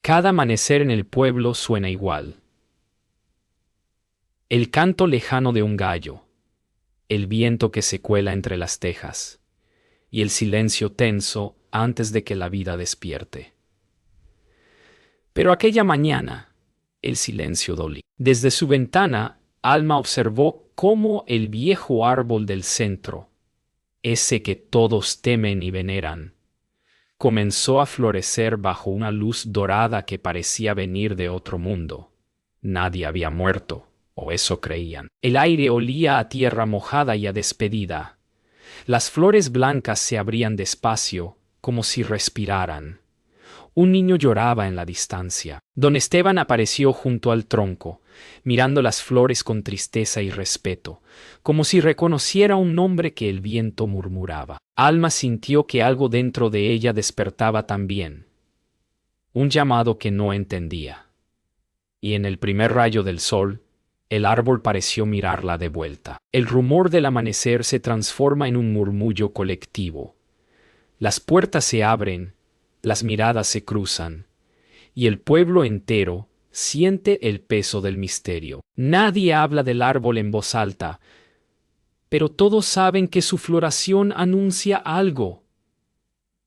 Cada amanecer en el pueblo suena igual. El canto lejano de un gallo, el viento que se cuela entre las tejas, y el silencio tenso antes de que la vida despierte. Pero aquella mañana, el silencio dolía. Desde su ventana, Alma observó cómo el viejo árbol del centro, ese que todos temen y veneran, comenzó a florecer bajo una luz dorada que parecía venir de otro mundo. Nadie había muerto, o eso creían. El aire olía a tierra mojada y a despedida. Las flores blancas se abrían despacio, como si respiraran. Un niño lloraba en la distancia. Don Esteban apareció junto al tronco, mirando las flores con tristeza y respeto, como si reconociera un nombre que el viento murmuraba. Alma sintió que algo dentro de ella despertaba también. Un llamado que no entendía. Y en el primer rayo del sol, el árbol pareció mirarla de vuelta. El rumor del amanecer se transforma en un murmullo colectivo. Las puertas se abren, las miradas se cruzan, y el pueblo entero siente el peso del misterio. Nadie habla del árbol en voz alta, pero todos saben que su floración anuncia algo.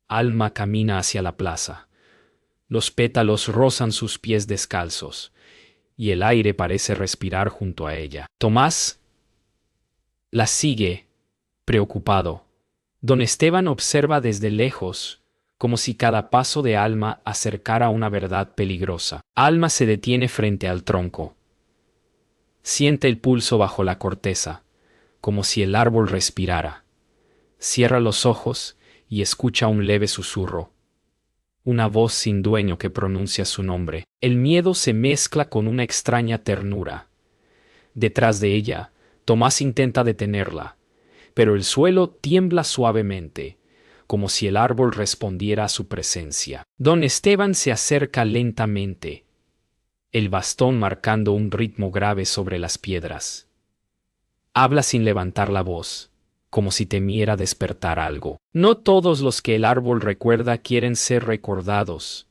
Alma camina hacia la plaza. Los pétalos rozan sus pies descalzos, y el aire parece respirar junto a ella. Tomás la sigue, preocupado. Don Esteban observa desde lejos, como si cada paso de Alma acercara una verdad peligrosa. Alma se detiene frente al tronco. Siente el pulso bajo la corteza, como si el árbol respirara. Cierra los ojos y escucha un leve susurro. Una voz sin dueño que pronuncia su nombre. El miedo se mezcla con una extraña ternura. Detrás de ella, Tomás intenta detenerla, pero el suelo tiembla suavemente, como si el árbol respondiera a su presencia. Don Esteban se acerca lentamente, el bastón marcando un ritmo grave sobre las piedras. Habla sin levantar la voz, como si temiera despertar algo. No todos los que el árbol recuerda quieren ser recordados,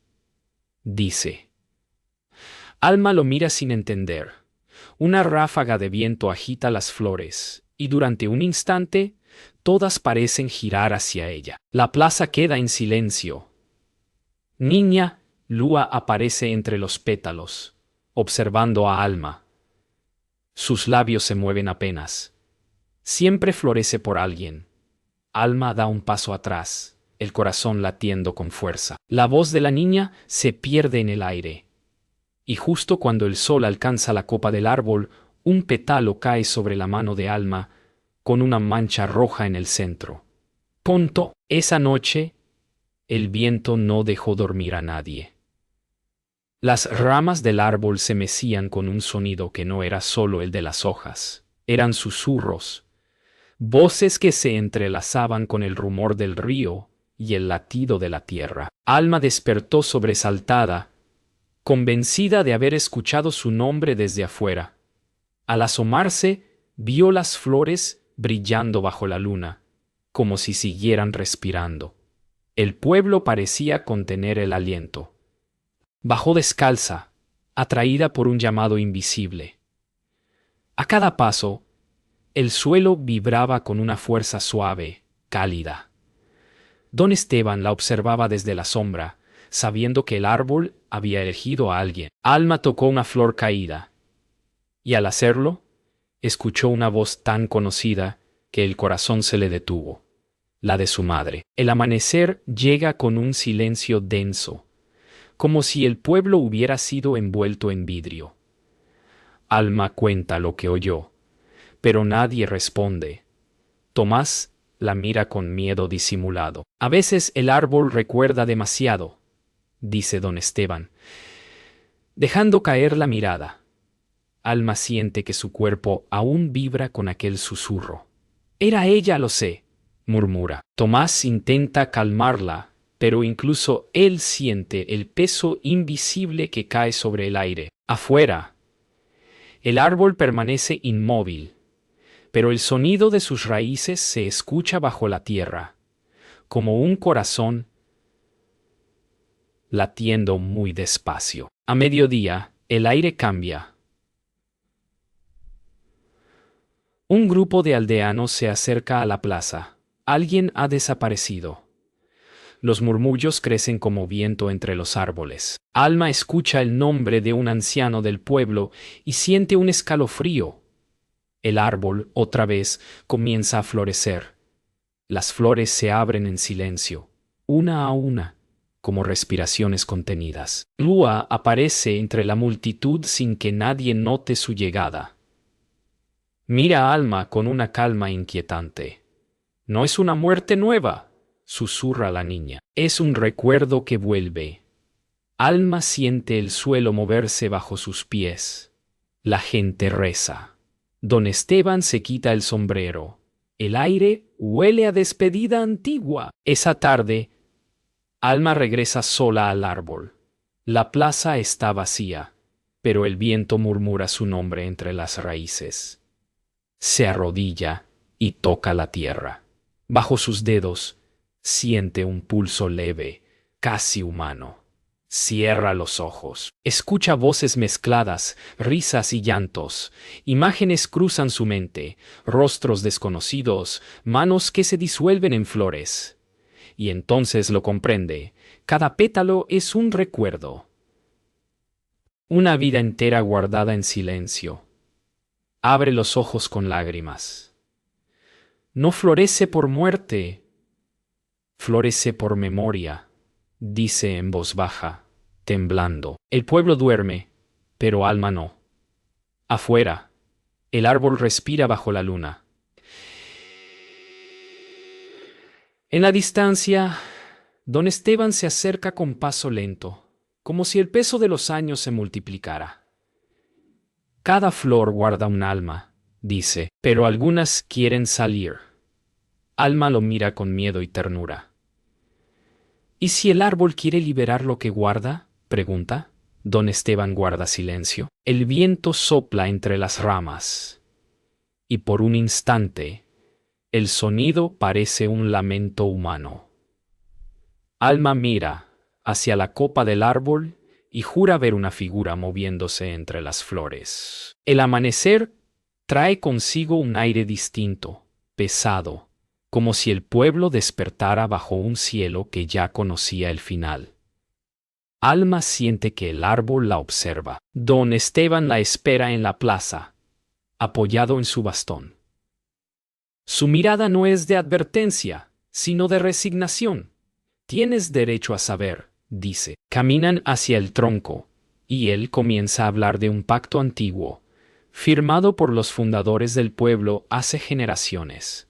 dice. Alma lo mira sin entender. Una ráfaga de viento agita las flores, y durante un instante, todas parecen girar hacia ella. La plaza queda en silencio. Niña Lúa aparece entre los pétalos, observando a Alma. Sus labios se mueven apenas. Siempre florece por alguien. Alma da un paso atrás, el corazón latiendo con fuerza. La voz de la niña se pierde en el aire. Y justo cuando el sol alcanza la copa del árbol, un pétalo cae sobre la mano de Alma, con una mancha roja en el centro. Punto. Esa noche, el viento no dejó dormir a nadie. Las ramas del árbol se mecían con un sonido que no era solo el de las hojas. Eran susurros, voces que se entrelazaban con el rumor del río y el latido de la tierra. Alma despertó sobresaltada, convencida de haber escuchado su nombre desde afuera. Al asomarse, vio las flores brillando bajo la luna, como si siguieran respirando. El pueblo parecía contener el aliento. Bajó descalza, atraída por un llamado invisible. A cada paso, el suelo vibraba con una fuerza suave, cálida. Don Esteban la observaba desde la sombra, sabiendo que el árbol había elegido a alguien. Alma tocó una flor caída, y al hacerlo, escuchó una voz tan conocida que el corazón se le detuvo, la de su madre. El amanecer llega con un silencio denso, como si el pueblo hubiera sido envuelto en vidrio. Alma cuenta lo que oyó, pero nadie responde. Tomás la mira con miedo disimulado. A veces el árbol recuerda demasiado, dice don Esteban, dejando caer la mirada. Alma siente que su cuerpo aún vibra con aquel susurro. Era ella, lo sé, murmura. Tomás intenta calmarla, pero incluso él siente el peso invisible que cae sobre el aire. Afuera, el árbol permanece inmóvil, pero el sonido de sus raíces se escucha bajo la tierra, como un corazón latiendo muy despacio. A mediodía, el aire cambia. Un grupo de aldeanos se acerca a la plaza. Alguien ha desaparecido. Los murmullos crecen como viento entre los árboles. Alma escucha el nombre de un anciano del pueblo y siente un escalofrío. El árbol, otra vez, comienza a florecer. Las flores se abren en silencio, una a una, como respiraciones contenidas. Lua aparece entre la multitud sin que nadie note su llegada. Mira a Alma con una calma inquietante. No es una muerte nueva, susurra la niña. Es un recuerdo que vuelve. Alma siente el suelo moverse bajo sus pies. La gente reza. Don Esteban se quita el sombrero. El aire huele a despedida antigua. Esa tarde, Alma regresa sola al árbol. La plaza está vacía, pero el viento murmura su nombre entre las raíces. Se arrodilla y toca la tierra. Bajo sus dedos, siente un pulso leve, casi humano. Cierra los ojos. Escucha voces mezcladas, risas y llantos. Imágenes cruzan su mente, rostros desconocidos, manos que se disuelven en flores. Y entonces lo comprende. Cada pétalo es un recuerdo. Una vida entera guardada en silencio. Abre los ojos con lágrimas. No florece por muerte, florece por memoria, dice en voz baja, temblando. El pueblo duerme, pero Alma no. Afuera, el árbol respira bajo la luna. En la distancia, don Esteban se acerca con paso lento, como si el peso de los años se multiplicara. Cada flor guarda un alma, dice, pero algunas quieren salir. Alma lo mira con miedo y ternura. ¿Y si el árbol quiere liberar lo que guarda? Pregunta. Don Esteban guarda silencio. El viento sopla entre las ramas. Y por un instante, el sonido parece un lamento humano. Alma mira hacia la copa del árbol y jura ver una figura moviéndose entre las flores. El amanecer trae consigo un aire distinto, pesado, como si el pueblo despertara bajo un cielo que ya conocía el final. Alma siente que el árbol la observa. Don Esteban la espera en la plaza, apoyado en su bastón. Su mirada no es de advertencia, sino de resignación. Tienes derecho a saber, dice. Caminan hacia el tronco, y él comienza a hablar de un pacto antiguo, firmado por los fundadores del pueblo hace generaciones.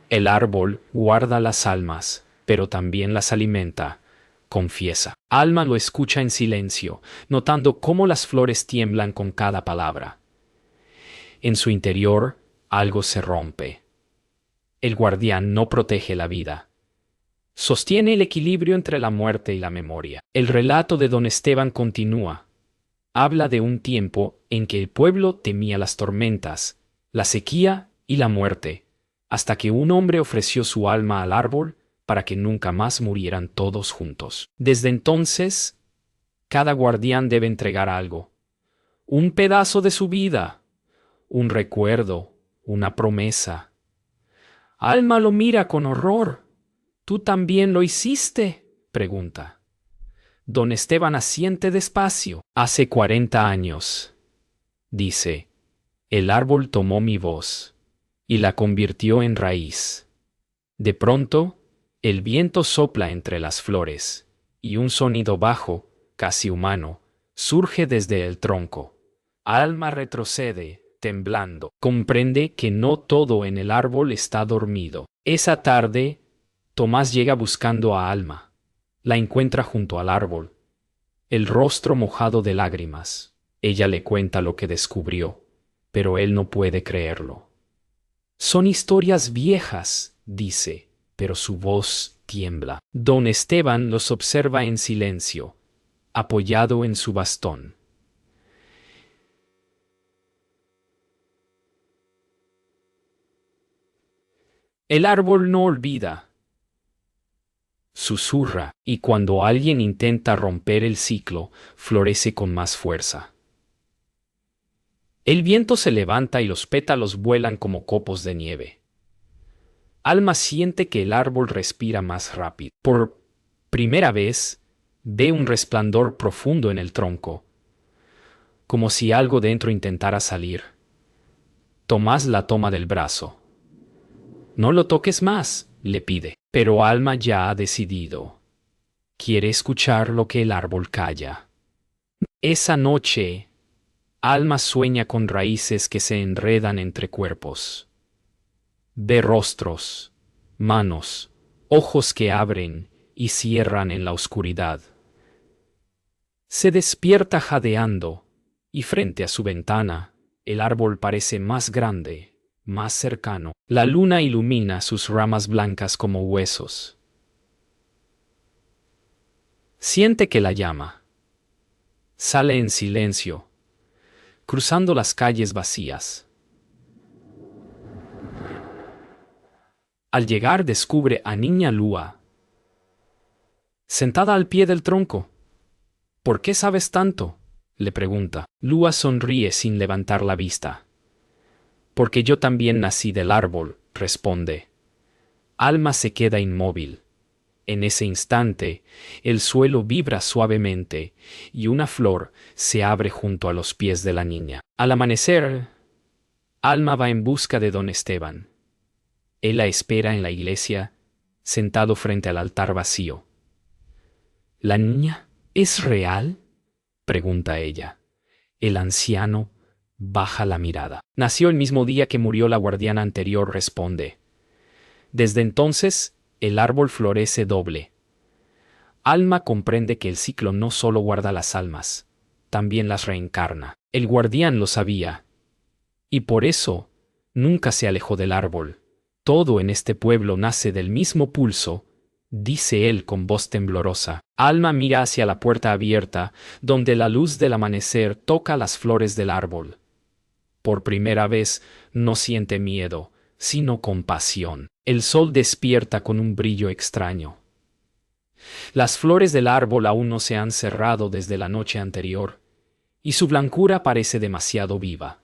El árbol guarda las almas, pero también las alimenta, confiesa. Alma lo escucha en silencio, notando cómo las flores tiemblan con cada palabra. En su interior, algo se rompe. El guardián no protege la vida. Sostiene el equilibrio entre la muerte y la memoria. El relato de don Esteban continúa. Habla de un tiempo en que el pueblo temía las tormentas, la sequía y la muerte, hasta que un hombre ofreció su alma al árbol para que nunca más murieran todos juntos. Desde entonces, cada guardián debe entregar algo. Un pedazo de su vida, un recuerdo, una promesa. Alma lo mira con horror. ¿Tú también lo hiciste?, pregunta. Don Esteban asiente despacio. Hace 40 años, dice, el árbol tomó mi voz y la convirtió en raíz. De pronto, el viento sopla entre las flores, y un sonido bajo, casi humano, surge desde el tronco. Alma retrocede, temblando. Comprende que no todo en el árbol está dormido. Esa tarde, Tomás llega buscando a Alma. La encuentra junto al árbol, el rostro mojado de lágrimas. Ella le cuenta lo que descubrió, pero él no puede creerlo. Son historias viejas, dice, pero su voz tiembla. Don Esteban los observa en silencio, apoyado en su bastón. El árbol no olvida, susurra, y cuando alguien intenta romper el ciclo, florece con más fuerza. El viento se levanta y los pétalos vuelan como copos de nieve. Alma siente que el árbol respira más rápido. Por primera vez, ve un resplandor profundo en el tronco, como si algo dentro intentara salir. Tomás la toma del brazo. No lo toques más, le pide. Pero Alma ya ha decidido. Quiere escuchar lo que el árbol calla. Esa noche, Alma sueña con raíces que se enredan entre cuerpos. Ve rostros, manos, ojos que abren y cierran en la oscuridad. Se despierta jadeando, y frente a su ventana, el árbol parece más grande, más cercano. La luna ilumina sus ramas blancas como huesos. Siente que la llama. Sale en silencio, cruzando las calles vacías. Al llegar descubre a Niña Lua, sentada al pie del tronco. ¿Por qué sabes tanto?, le pregunta. Lua sonríe sin levantar la vista. Porque yo también nací del árbol, responde. Alma se queda inmóvil. En ese instante, el suelo vibra suavemente y una flor se abre junto a los pies de la niña. Al amanecer, Alma va en busca de don Esteban. Él la espera en la iglesia, sentado frente al altar vacío. ¿La niña es real?, pregunta ella. El anciano baja la mirada. Nació el mismo día que murió la guardiana anterior, responde. Desde entonces, el árbol florece doble. Alma comprende que el ciclo no solo guarda las almas, también las reencarna. El guardián lo sabía. Y por eso, nunca se alejó del árbol. Todo en este pueblo nace del mismo pulso, dice él con voz temblorosa. Alma mira hacia la puerta abierta, donde la luz del amanecer toca las flores del árbol. Por primera vez no siente miedo, sino compasión. El sol despierta con un brillo extraño. Las flores del árbol aún no se han cerrado desde la noche anterior, y su blancura parece demasiado viva.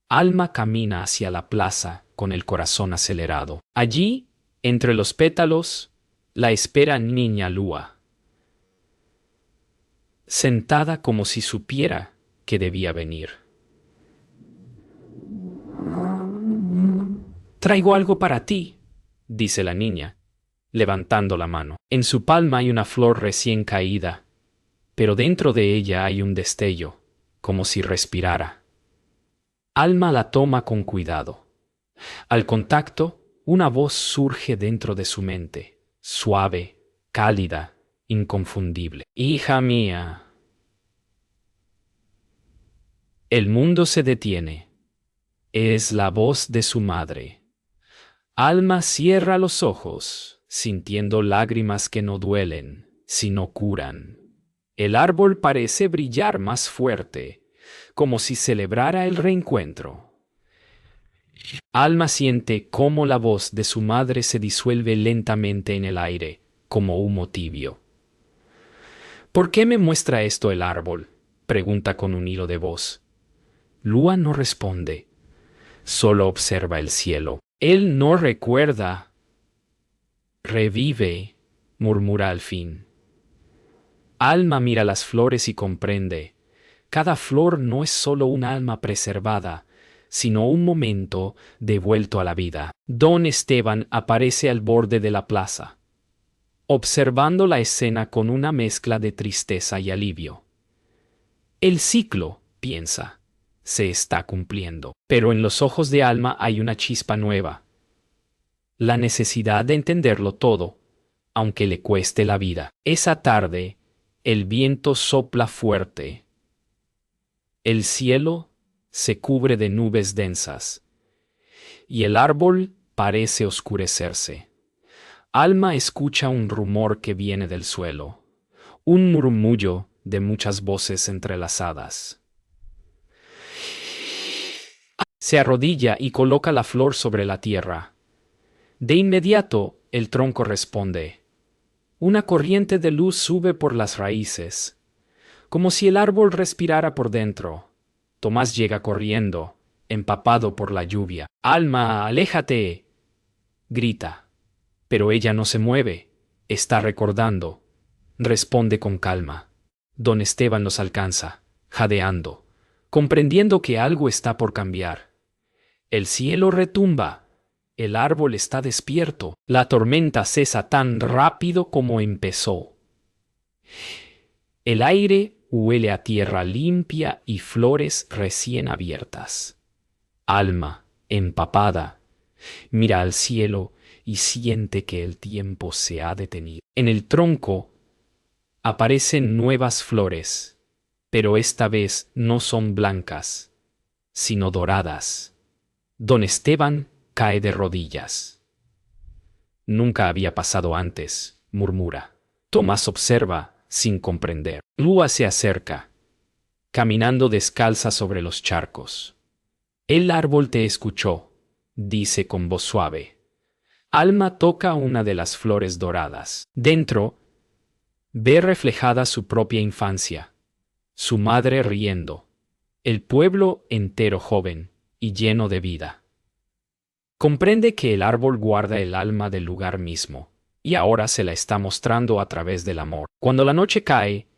Alma camina hacia la plaza con el corazón acelerado. Allí, entre los pétalos, la espera Niña Lua, sentada como si supiera que debía venir. Traigo algo para ti, dice la niña, levantando la mano. En su palma hay una flor recién caída, pero dentro de ella hay un destello, como si respirara. Alma la toma con cuidado. Al contacto, una voz surge dentro de su mente, suave, cálida, inconfundible. Hija mía. El mundo se detiene. Es la voz de su madre. Alma cierra los ojos, sintiendo lágrimas que no duelen, sino curan. El árbol parece brillar más fuerte, como si celebrara el reencuentro. Alma siente cómo la voz de su madre se disuelve lentamente en el aire, como humo tibio. ¿Por qué me muestra esto el árbol?, pregunta con un hilo de voz. Lua no responde, solo observa el cielo. Él no recuerda. Revive, murmura al fin. Alma mira las flores y comprende. Cada flor no es solo un alma preservada, sino un momento devuelto a la vida. Don Esteban aparece al borde de la plaza, observando la escena con una mezcla de tristeza y alivio. El ciclo, piensa, se está cumpliendo. Pero en los ojos de Alma hay una chispa nueva. La necesidad de entenderlo todo, aunque le cueste la vida. Esa tarde, el viento sopla fuerte. El cielo se cubre de nubes densas, y el árbol parece oscurecerse. Alma escucha un rumor que viene del suelo, un murmullo de muchas voces entrelazadas. Se arrodilla y coloca la flor sobre la tierra. De inmediato, el tronco responde. Una corriente de luz sube por las raíces, como si el árbol respirara por dentro. Tomás llega corriendo, empapado por la lluvia. «Alma, aléjate», grita. Pero ella no se mueve, está recordando. Responde con calma. Don Esteban los alcanza, jadeando, comprendiendo que algo está por cambiar. El cielo retumba. El árbol está despierto. La tormenta cesa tan rápido como empezó. El aire huele a tierra limpia y flores recién abiertas. Alma, empapada, mira al cielo y siente que el tiempo se ha detenido. En el tronco aparecen nuevas flores, pero esta vez no son blancas, sino doradas. Don Esteban cae de rodillas. Nunca había pasado antes, murmura. Tomás observa, sin comprender. Lua se acerca, caminando descalza sobre los charcos. El árbol te escuchó, dice con voz suave. Alma toca una de las flores doradas. Dentro, ve reflejada su propia infancia, su madre riendo, el pueblo entero joven y lleno de vida. Comprende que el árbol guarda el alma del lugar mismo, y ahora se la está mostrando a través del amor. Cuando la noche cae,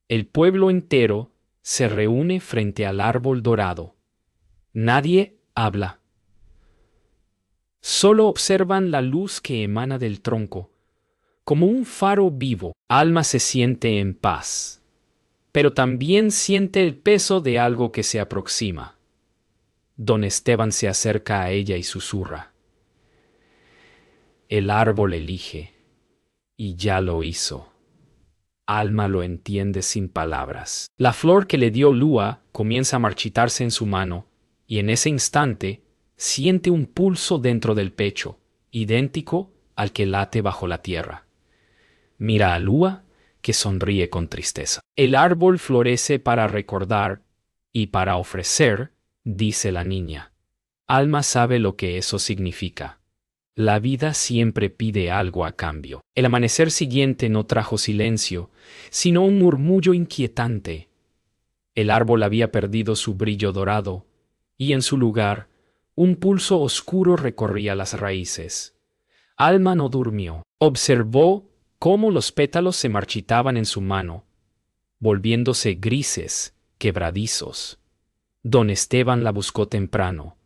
el pueblo entero se reúne frente al árbol dorado. Nadie habla. Solo observan la luz que emana del tronco, como un faro vivo. Alma se siente en paz, pero también siente el peso de algo que se aproxima. Don Esteban se acerca a ella y susurra. El árbol elige, y ya lo hizo. Alma lo entiende sin palabras. La flor que le dio Lua comienza a marchitarse en su mano, y en ese instante siente un pulso dentro del pecho, idéntico al que late bajo la tierra. Mira a Lua, que sonríe con tristeza. El árbol florece para recordar y para ofrecer, dice la niña. Alma sabe lo que eso significa. La vida siempre pide algo a cambio. El amanecer siguiente no trajo silencio, sino un murmullo inquietante. El árbol había perdido su brillo dorado, y en su lugar, un pulso oscuro recorría las raíces. Alma no durmió. Observó cómo los pétalos se marchitaban en su mano, volviéndose grises, quebradizos. Don Esteban la buscó temprano.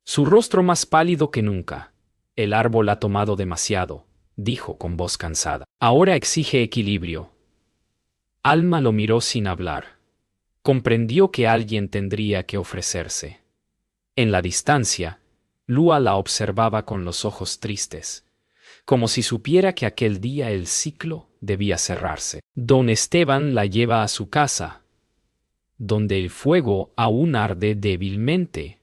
Su rostro más pálido que nunca. El árbol ha tomado demasiado, dijo con voz cansada. Ahora exige equilibrio. Alma lo miró sin hablar. Comprendió que alguien tendría que ofrecerse. En la distancia, Lua la observaba con los ojos tristes, como si supiera que aquel día el ciclo debía cerrarse. Don Esteban la lleva a su casa, donde el fuego aún arde débilmente.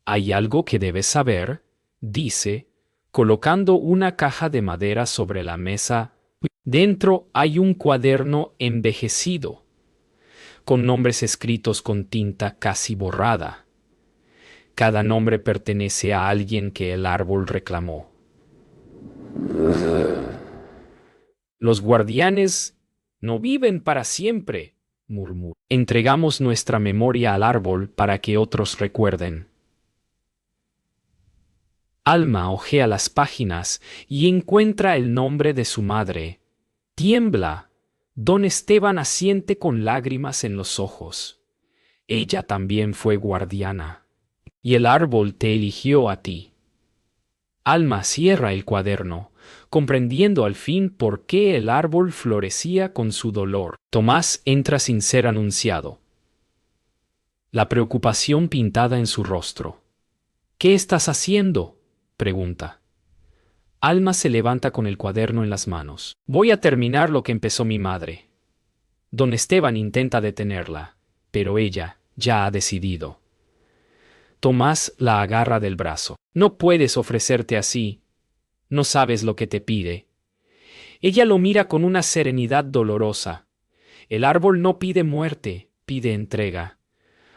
Hay algo que debes saber, dice, colocando una caja de madera sobre la mesa. Dentro hay un cuaderno envejecido, con nombres escritos con tinta casi borrada. Cada nombre pertenece a alguien que el árbol reclamó. Los guardianes no viven para siempre, murmuró. Entregamos nuestra memoria al árbol para que otros recuerden. Alma hojea las páginas y encuentra el nombre de su madre. Tiembla. Don Esteban asiente con lágrimas en los ojos. Ella también fue guardiana. Y el árbol te eligió a ti. Alma cierra el cuaderno, comprendiendo al fin por qué el árbol florecía con su dolor. Tomás entra sin ser anunciado. La preocupación pintada en su rostro. ¿Qué estás haciendo?, pregunta. Alma se levanta con el cuaderno en las manos. Voy a terminar lo que empezó mi madre. Don Esteban intenta detenerla, pero ella ya ha decidido. Tomás la agarra del brazo. No puedes ofrecerte así. No sabes lo que te pide. Ella lo mira con una serenidad dolorosa. El árbol no pide muerte, pide entrega.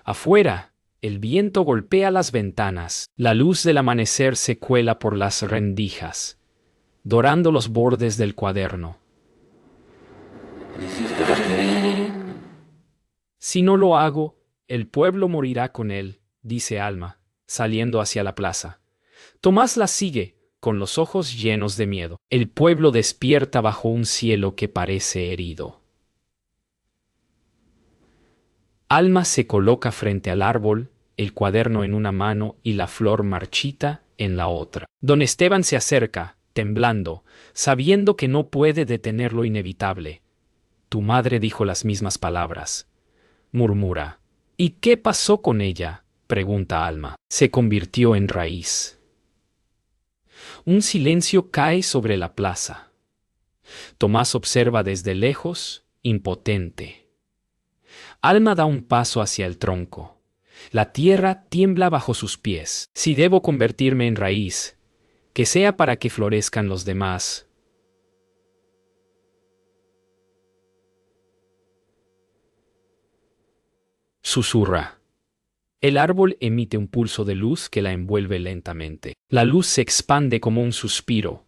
Afuera, el viento golpea las ventanas. La luz del amanecer se cuela por las rendijas. dorando los bordes del cuaderno. Si no lo hago, el pueblo morirá con él, dice Alma, saliendo hacia la plaza. Tomás la sigue, con los ojos llenos de miedo. El pueblo despierta bajo un cielo que parece herido. Alma se coloca frente al árbol, el cuaderno en una mano y la flor marchita en la otra. Don Esteban se acerca, temblando, sabiendo que no puede detener lo inevitable. Tu madre dijo las mismas palabras. Murmura. ¿Y qué pasó con ella? Pregunta Alma. Se convirtió en raíz. Un silencio cae sobre la plaza. Tomás observa desde lejos, impotente. Alma da un paso hacia el tronco. La tierra tiembla bajo sus pies. Si debo convertirme en raíz, que sea para que florezcan los demás. Susurra. El árbol emite un pulso de luz que la envuelve lentamente. La luz se expande como un suspiro.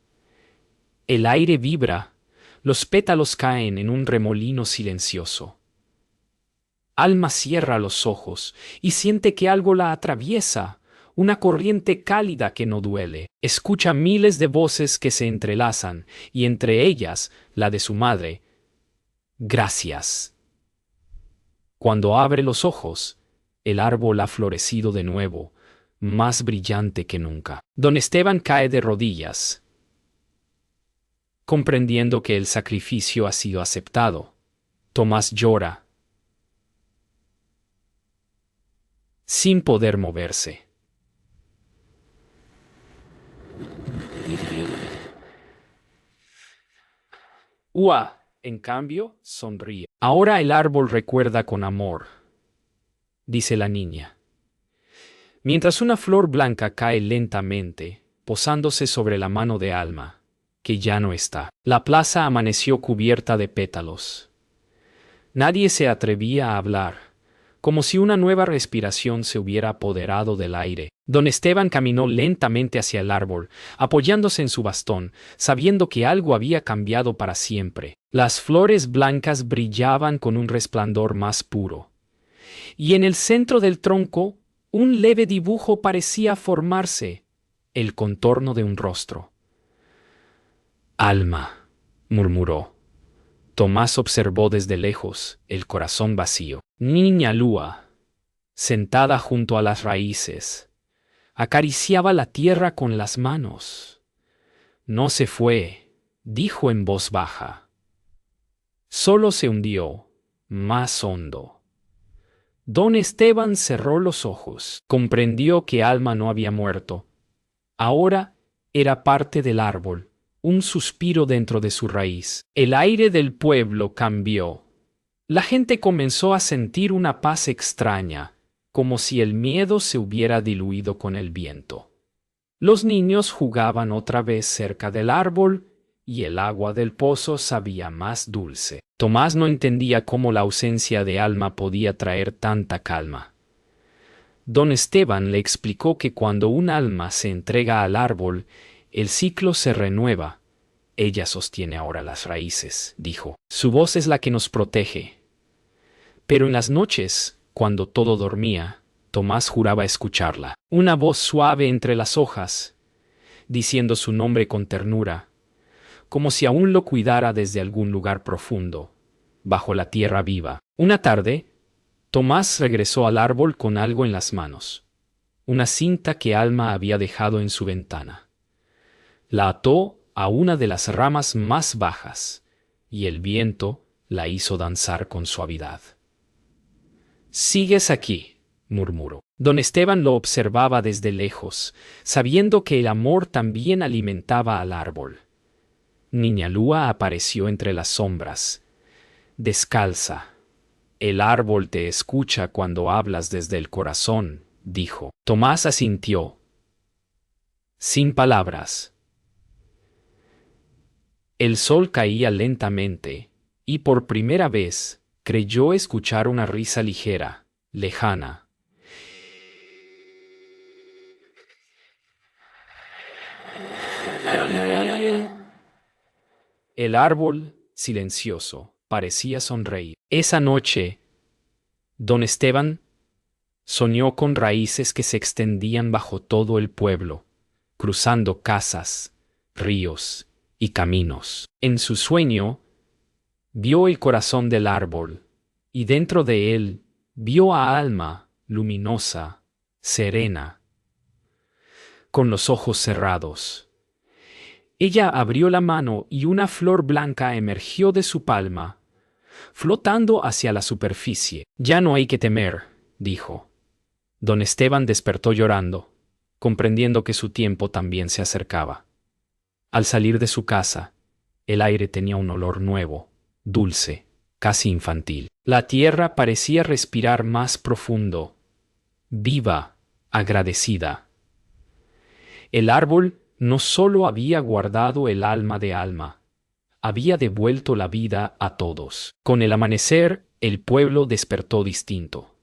El aire vibra, los pétalos caen en un remolino silencioso. Alma cierra los ojos y siente que algo la atraviesa, una corriente cálida que no duele. Escucha miles de voces que se entrelazan, y entre ellas la de su madre. Gracias. Cuando abre los ojos, el árbol ha florecido de nuevo, más brillante que nunca. Don Esteban cae de rodillas, comprendiendo que el sacrificio ha sido aceptado. Tomás llora, sin poder moverse. Ua, en cambio, sonríe. Ahora el árbol recuerda con amor, dice la niña. Mientras una flor blanca cae lentamente, posándose sobre la mano de Alma, que ya no está. La plaza amaneció cubierta de pétalos. Nadie se atrevía a hablar, como si una nueva respiración se hubiera apoderado del aire. Don Esteban caminó lentamente hacia el árbol, apoyándose en su bastón, sabiendo que algo había cambiado para siempre. Las flores blancas brillaban con un resplandor más puro. Y en el centro del tronco, un leve dibujo parecía formarse, el contorno de un rostro. Alma, murmuró. Tomás observó desde lejos, el corazón vacío. Niña Lua, sentada junto a las raíces, acariciaba la tierra con las manos. No se fue, dijo en voz baja. Solo se hundió, más hondo. Don Esteban cerró los ojos. Comprendió que Alma no había muerto. Ahora era parte del árbol, un suspiro dentro de su raíz. El aire del pueblo cambió. La gente comenzó a sentir una paz extraña, como si el miedo se hubiera diluido con el viento. Los niños jugaban otra vez cerca del árbol y el agua del pozo sabía más dulce. Tomás no entendía cómo la ausencia de Alma podía traer tanta calma. Don Esteban le explicó que cuando un alma se entrega al árbol, el ciclo se renueva. Ella sostiene ahora las raíces, dijo. Su voz es la que nos protege. Pero en las noches, cuando todo dormía, Tomás juraba escucharla. Una voz suave entre las hojas, diciendo su nombre con ternura, como si aún lo cuidara desde algún lugar profundo, bajo la tierra viva. Una tarde, Tomás regresó al árbol con algo en las manos, una cinta que Alma había dejado en su ventana. La ató a una de las ramas más bajas, y el viento la hizo danzar con suavidad. «Sigues aquí», murmuró. Don Esteban lo observaba desde lejos, sabiendo que el amor también alimentaba al árbol. Niña Lua apareció entre las sombras, descalza. El árbol te escucha cuando hablas desde el corazón, dijo. Tomás asintió, sin palabras. El sol caía lentamente, y por primera vez creyó escuchar una risa ligera, lejana. El árbol, silencioso, parecía sonreír. Esa noche, don Esteban soñó con raíces que se extendían bajo todo el pueblo, cruzando casas, ríos y caminos. En su sueño, vio el corazón del árbol, y dentro de él vio a Alma, luminosa, serena, con los ojos cerrados. Ella abrió la mano y una flor blanca emergió de su palma, flotando hacia la superficie. Ya no hay que temer, dijo. Don Esteban despertó llorando, comprendiendo que su tiempo también se acercaba. Al salir de su casa, el aire tenía un olor nuevo, dulce, casi infantil. La tierra parecía respirar más profundo, viva, agradecida. El árbol no solo había guardado el alma de Alma, había devuelto la vida a todos. Con el amanecer, el pueblo despertó distinto.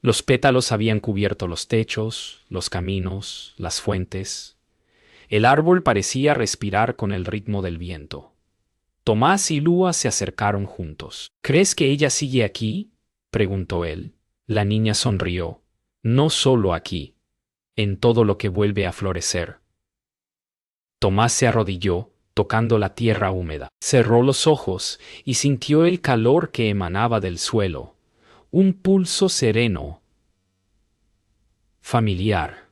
Los pétalos habían cubierto los techos, los caminos, las fuentes. El árbol parecía respirar con el ritmo del viento. Tomás y Lua se acercaron juntos. ¿Crees que ella sigue aquí?, preguntó él. La niña sonrió. No solo aquí, en todo lo que vuelve a florecer. Tomás se arrodilló, tocando la tierra húmeda. Cerró los ojos y sintió el calor que emanaba del suelo. Un pulso sereno, familiar.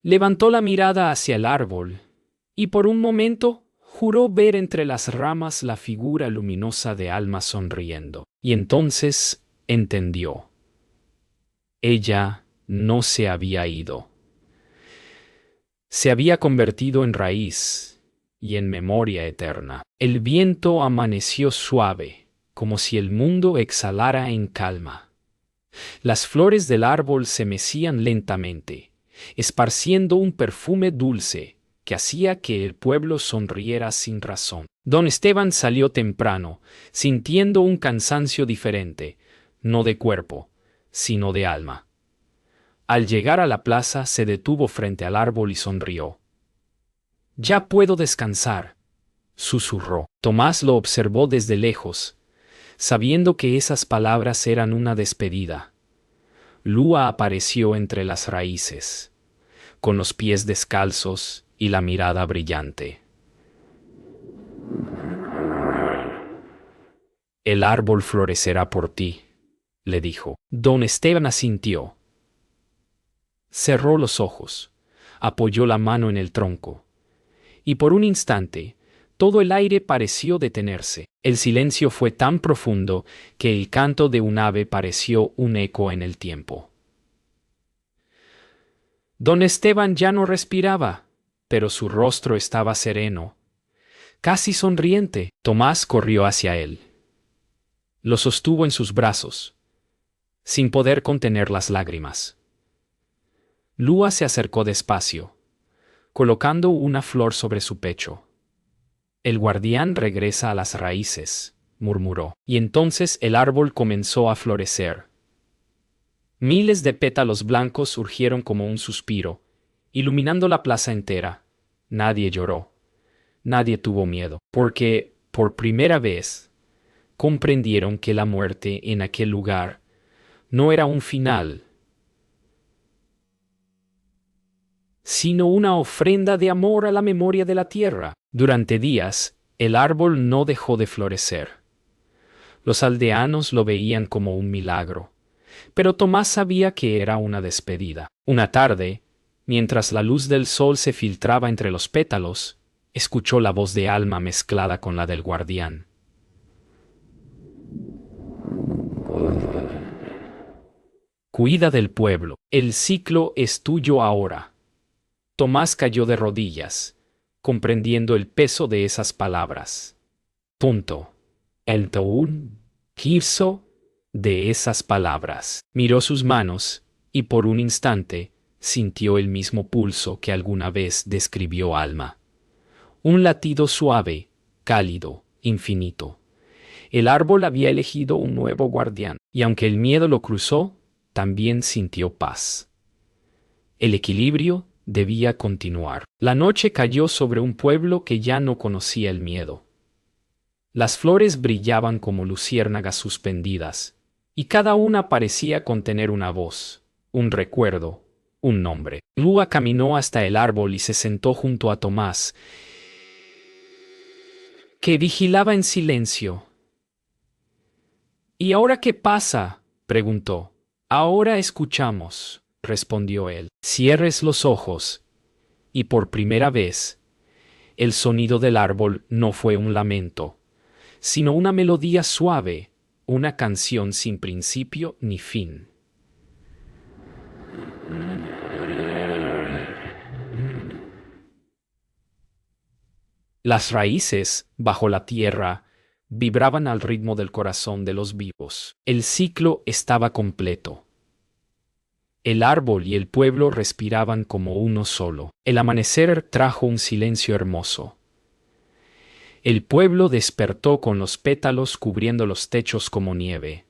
Levantó la mirada hacia el árbol y por un momento juró ver entre las ramas la figura luminosa de Alma sonriendo. Y entonces entendió. Ella no se había ido. Se había convertido en raíz y en memoria eterna. El viento amaneció suave, como si el mundo exhalara en calma. Las flores del árbol se mecían lentamente, esparciendo un perfume dulce que hacía que el pueblo sonriera sin razón. Don Esteban salió temprano, sintiendo un cansancio diferente, no de cuerpo, sino de alma. Al llegar a la plaza se detuvo frente al árbol y sonrió. «Ya puedo descansar», susurró. Tomás lo observó desde lejos, sabiendo que esas palabras eran una despedida. Lua apareció entre las raíces, con los pies descalzos y la mirada brillante. «El árbol florecerá por ti», le dijo. Don Esteban asintió. Cerró los ojos, apoyó la mano en el tronco, y por un instante, todo el aire pareció detenerse. El silencio fue tan profundo que el canto de un ave pareció un eco en el tiempo. Don Esteban ya no respiraba, pero su rostro estaba sereno, casi sonriente. Tomás corrió hacia él. Lo sostuvo en sus brazos, sin poder contener las lágrimas. Lua se acercó despacio, colocando una flor sobre su pecho. «El guardián regresa a las raíces», murmuró. Y entonces el árbol comenzó a florecer. Miles de pétalos blancos surgieron como un suspiro, iluminando la plaza entera. Nadie lloró. Nadie tuvo miedo, porque, por primera vez, comprendieron que la muerte en aquel lugar no era un final, sino una ofrenda de amor a la memoria de la tierra. Durante días, el árbol no dejó de florecer. Los aldeanos lo veían como un milagro, pero Tomás sabía que era una despedida. Una tarde, mientras la luz del sol se filtraba entre los pétalos, escuchó la voz de Alma mezclada con la del guardián. «Cuida del pueblo. El ciclo es tuyo ahora». Tomás cayó de rodillas, comprendiendo el peso de esas palabras. El peso de esas palabras. Miró sus manos y por un instante sintió el mismo pulso que alguna vez describió Alma. Un latido suave, cálido, infinito. El árbol había elegido un nuevo guardián, y aunque el miedo lo cruzó, también sintió paz. El equilibrio debía continuar. La noche cayó sobre un pueblo que ya no conocía el miedo. Las flores brillaban como luciérnagas suspendidas, y cada una parecía contener una voz, un recuerdo, un nombre. Lua caminó hasta el árbol y se sentó junto a Tomás, que vigilaba en silencio. ¿Y ahora qué pasa?, preguntó. Ahora escuchamos, respondió él. Cierres los ojos. Y por primera vez, el sonido del árbol no fue un lamento, sino una melodía suave, una canción sin principio ni fin. Las raíces, bajo la tierra, vibraban al ritmo del corazón de los vivos. El ciclo estaba completo. El árbol y el pueblo respiraban como uno solo. El amanecer trajo un silencio hermoso. El pueblo despertó con los pétalos cubriendo los techos como nieve.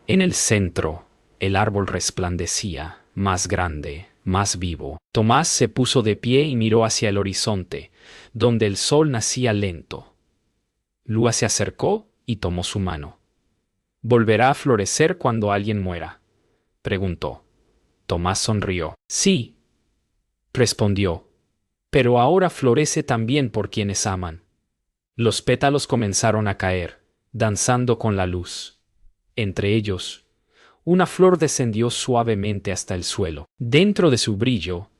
En el centro, el árbol resplandecía, más grande, más vivo. Tomás se puso de pie y miró hacia el horizonte, donde el sol nacía lento. Lua se acercó y tomó su mano. ¿Volverá a florecer cuando alguien muera?, preguntó. Tomás sonrió. Sí, respondió, pero ahora florece también por quienes aman. Los pétalos comenzaron a caer, danzando con la luz. Entre ellos, una flor descendió suavemente hasta el suelo. Dentro de su brillo,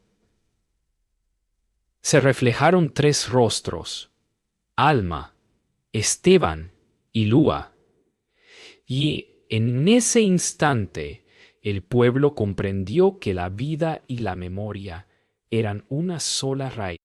se reflejaron tres rostros: Alma, Esteban y Lua. Y en ese instante, el pueblo comprendió que la vida y la memoria eran una sola raíz.